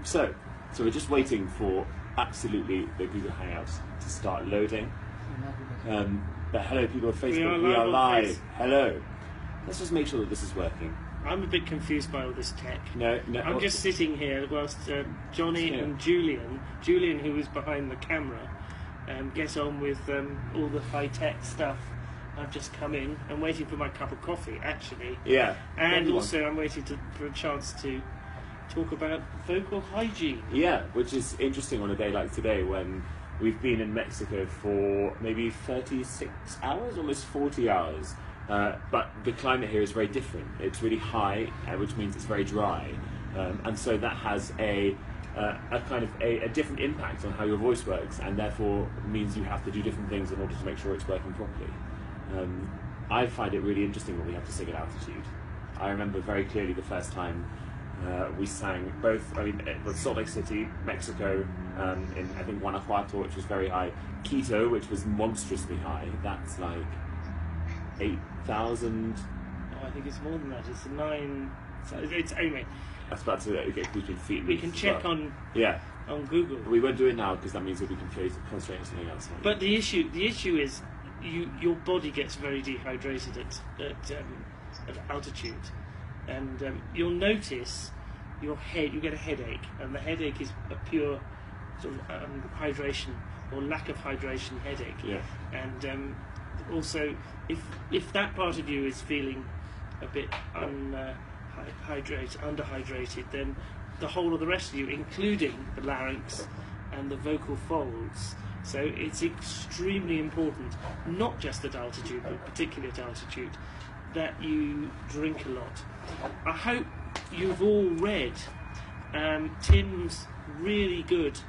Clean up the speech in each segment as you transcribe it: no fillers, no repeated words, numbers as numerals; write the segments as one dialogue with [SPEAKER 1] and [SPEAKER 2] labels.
[SPEAKER 1] So we're just waiting for absolutely the Google Hangouts to start loading. But hello, people on Facebook. We are live. Hello. Let's just make sure that this is working.
[SPEAKER 2] I'm a bit confused by all this tech.
[SPEAKER 1] No.
[SPEAKER 2] I'm just sitting here whilst Johnny and Julian, who is behind the camera, get on with all the high-tech stuff. I've just come in. I'm waiting for my cup of coffee, actually.
[SPEAKER 1] Yeah.
[SPEAKER 2] And also I'm waiting for a chance to talk about vocal hygiene.
[SPEAKER 1] Yeah, which is interesting on a day like today when we've been in Mexico for maybe 36 hours, almost 40 hours. But the climate here is very different. It's really high, which means it's very dry. And so that has a kind of a different impact on how your voice works, and therefore means you have to do different things in order to make sure it's working properly. I find it really interesting when we have to sing at altitude. I remember very clearly the first time we sang both, Salt Lake City, Mexico, in I think Guanajuato, which was very high, Quito, which was monstrously high. That's like 8,000.
[SPEAKER 2] Oh, I think it's more than that. It's 9. So it's anyway.
[SPEAKER 1] That's about to get between feet.
[SPEAKER 2] We can check on Google.
[SPEAKER 1] We won't do it now because that means that we can concentrate on something else.
[SPEAKER 2] But the issue is your body gets very dehydrated at altitude, and you'll notice you get a headache, and the headache is a pure sort of hydration or lack of hydration headache.
[SPEAKER 1] Yeah.
[SPEAKER 2] And also, if that part of you is feeling a bit underhydrated, then the whole of the rest of you, including the larynx and the vocal folds. So it's extremely important, not just at altitude, but particularly at altitude, that you drink a lot. I hope you've all read Tim's really good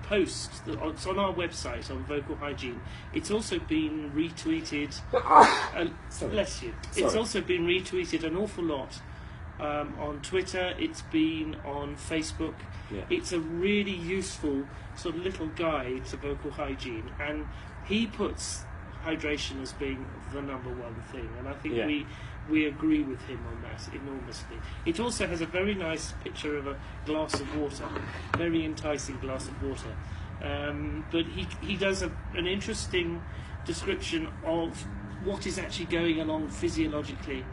[SPEAKER 2] post. It's on our website on vocal hygiene. It's also been retweeted. Bless you. It's also been retweeted an awful lot on Twitter. It's been on Facebook.
[SPEAKER 1] Yeah.
[SPEAKER 2] It's a really useful sort of little guide to vocal hygiene, and he puts hydration as being the number one thing, and I think we agree with him on that enormously. It also has a very nice picture of a glass of water, very enticing glass of water, but he does an interesting description of what is actually going along physiologically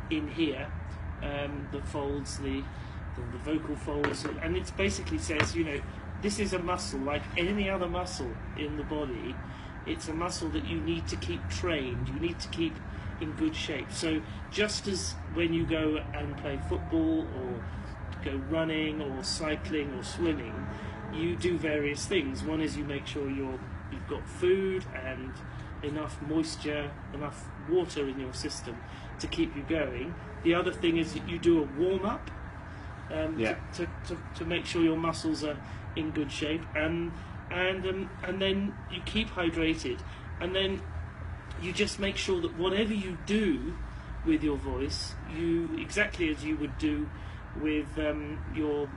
[SPEAKER 2] in here, the folds, the vocal folds, and it basically says, this is a muscle like any other muscle in the body. It's a muscle that you need to keep trained, you need to keep in good shape. So just as when you go and play football or go running or cycling or swimming, you do various things. One is you make sure you've got food and enough moisture, enough water in your system to keep you going. The other thing is that you do a warm-up to make sure your muscles are in good shape, and then you keep hydrated, and then you just make sure that whatever you do with your voice, you exactly as you would do with your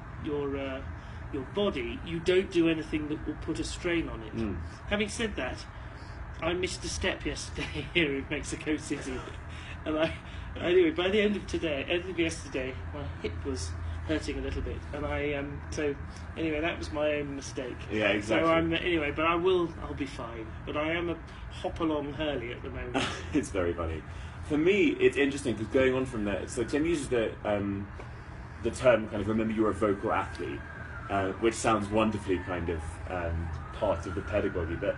[SPEAKER 2] body, you don't do anything that will put a strain on it. Having said that, I missed a step yesterday here in Mexico City, and anyway, by the end of yesterday, my hip was hurting a little bit, and so anyway, that was my own mistake.
[SPEAKER 1] Yeah, exactly.
[SPEAKER 2] So but I'll be fine. But I am a hop along Hurley at the moment.
[SPEAKER 1] It's very funny. For me, it's interesting because going on from there. So Tim uses the term kind of remember you're a vocal athlete, which sounds wonderfully kind of part of the pedagogy. But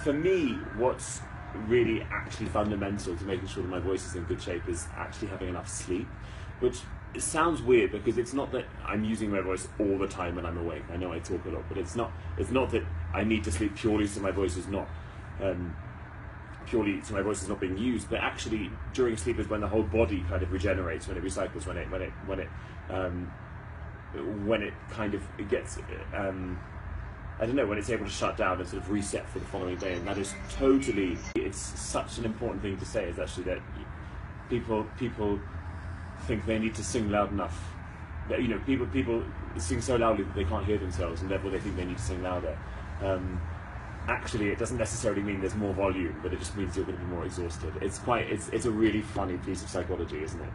[SPEAKER 1] for me, what's really actually fundamental to making sure that my voice is in good shape is actually having enough sleep, which it sounds weird because it's not that I'm using my voice all the time when I'm awake. I know I talk a lot, but it's not that I need to sleep purely so my voice is not being used. But actually, during sleep is when the whole body kind of regenerates, when it recycles, when it kind of gets when it's able to shut down and sort of reset for the following day. And that is totally, it's such an important thing to say, is actually that people think they need to sing loud enough. That, people sing so loudly that they can't hear themselves, and therefore they think they need to sing louder. Actually, it doesn't necessarily mean there's more volume, but it just means you're going to be more exhausted. It's a really funny piece of psychology, isn't it?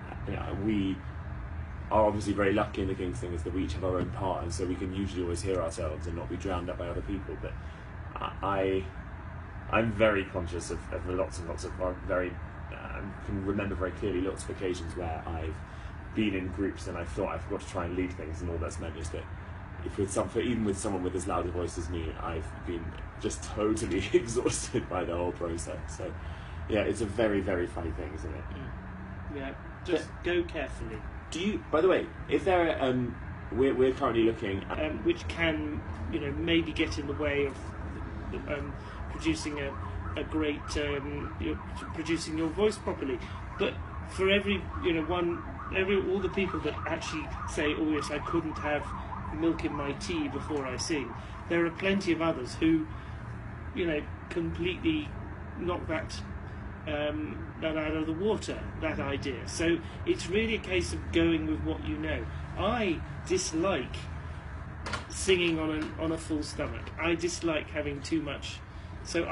[SPEAKER 1] are obviously very lucky in the King's thing is that we each have our own part, and so we can usually always hear ourselves and not be drowned out by other people. But I'm very conscious of lots and lots of very can remember very clearly lots of occasions where I've been in groups and I thought I forgot to try and lead things, and all that's meant is that even with someone with as loud a voice as me, I've been just totally exhausted by the whole process. So yeah, it's a very, very funny thing, isn't it?
[SPEAKER 2] Yeah, just go carefully.
[SPEAKER 1] Do you, by the way, if there are, we're currently looking at
[SPEAKER 2] which can, maybe get in the way of producing a great, producing your voice properly. But for every, all the people that actually say, oh yes, I couldn't have milk in my tea before I sing, there are plenty of others who, completely knock that out of the water, that idea. So it's really a case of going with what you know. I dislike singing on a full stomach. I dislike having too much. So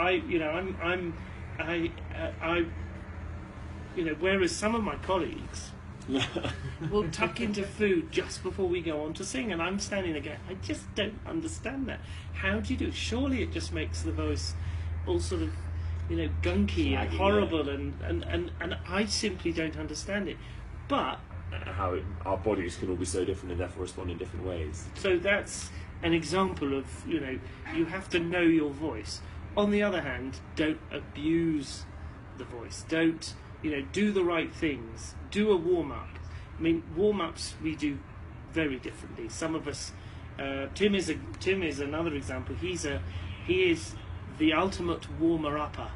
[SPEAKER 2] whereas some of my colleagues will tuck into food just before we go on to sing, and I'm standing there going, I just don't understand that. How do you do it? Surely it just makes the voice all sort of, gunky and horrible, and I simply don't understand it. But
[SPEAKER 1] how our bodies can all be so different and therefore respond in different ways.
[SPEAKER 2] So that's an example of, you have to know your voice. On the other hand, don't abuse the voice. Don't, do the right things. Do a warm-up. I mean, warm-ups we do very differently. Some of us, Tim is another example. He is the ultimate warmer-upper.